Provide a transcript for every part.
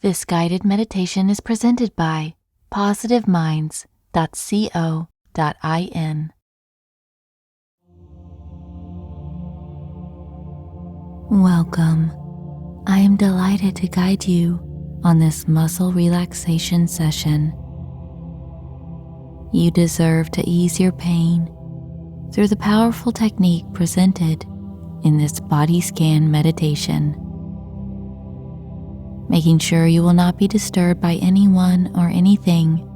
This guided meditation is presented by positiveminds.co.in. Welcome. I am delighted to guide you on this muscle relaxation session. You deserve to ease your pain through the powerful technique presented in this body scan meditation. Making sure you will not be disturbed by anyone or anything.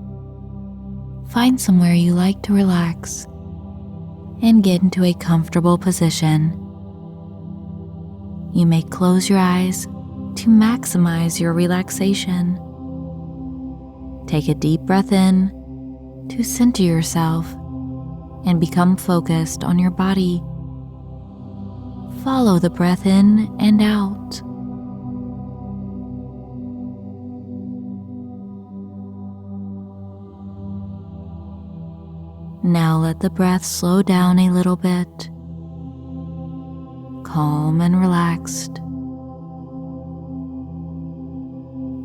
Find somewhere you like to relax and get into a comfortable position. You may close your eyes to maximize your relaxation. Take a deep breath in to center yourself and become focused on your body. Follow the breath in and out. Now let the breath slow down a little bit. Calm and relaxed.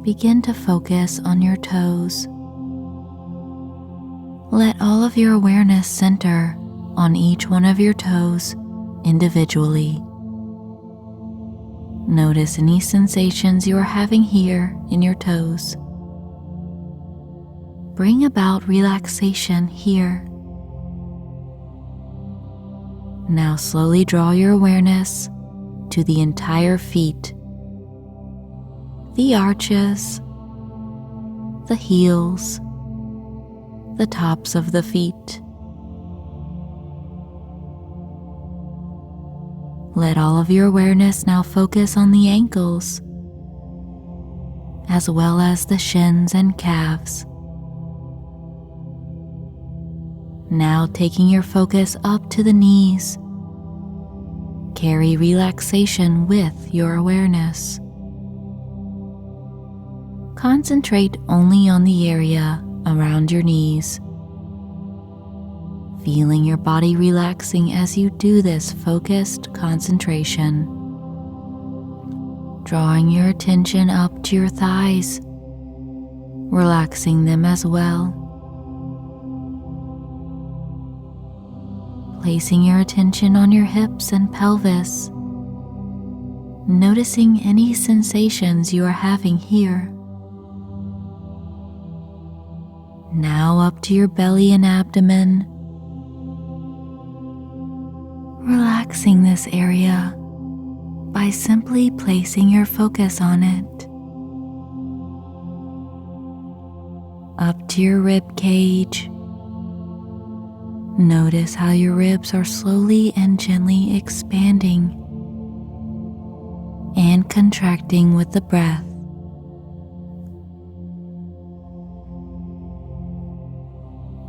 Begin to focus on your toes. Let all of your awareness center on each one of your toes individually. Notice any sensations you are having here in your toes. Bring about relaxation here. Now slowly draw your awareness to the entire feet, the arches, the heels, the tops of the feet. Let all of your awareness now focus on the ankles, as well as the shins and calves. Now taking your focus up to the knees, carry relaxation with your awareness. Concentrate only on the area around your knees, feeling your body relaxing as you do this focused concentration. Drawing your attention up to your thighs, relaxing them as well. Placing your attention on your hips and pelvis, noticing any sensations you are having here. Now up to your belly and abdomen, relaxing this area by simply placing your focus on it. Up to your rib cage. Notice how your ribs are slowly and gently expanding and contracting with the breath.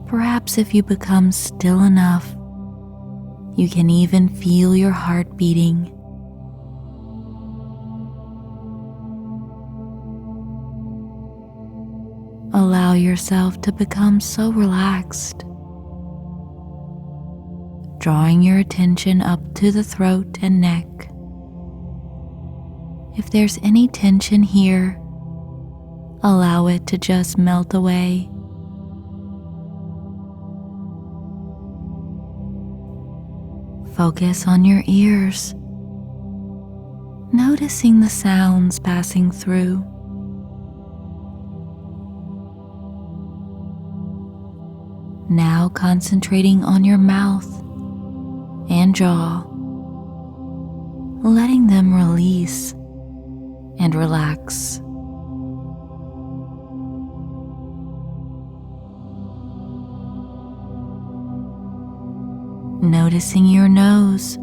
Perhaps if you become still enough, you can even feel your heart beating. Allow yourself to become so relaxed, drawing your attention up to the throat and neck. If there's any tension here, allow it to just melt away. Focus on your ears, noticing the sounds passing through. Now concentrating on your mouth and jaw, letting them release and relax. Noticing your nose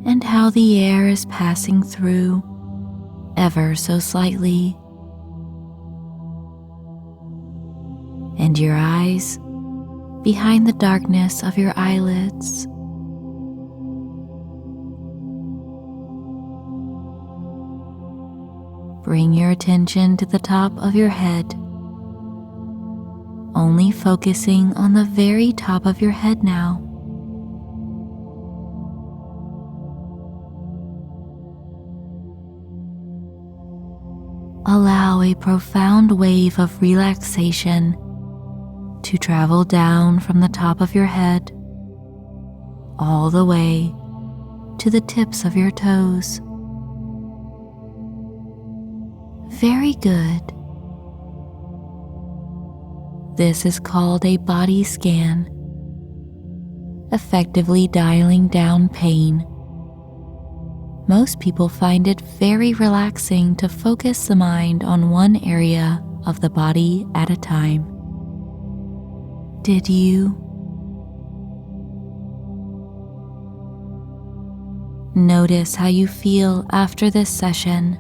and how the air is passing through ever so slightly, and your eyes behind the darkness of your eyelids. Bring your attention to the top of your head, only focusing on the very top of your head now. allow a profound wave of relaxation to travel down from the top of your head all the way to the tips of your toes. Very good. This is called a body scan, effectively dialing down pain. Most people find it very relaxing to focus the mind on one area of the body at a time. Did you? Notice how you feel after this session.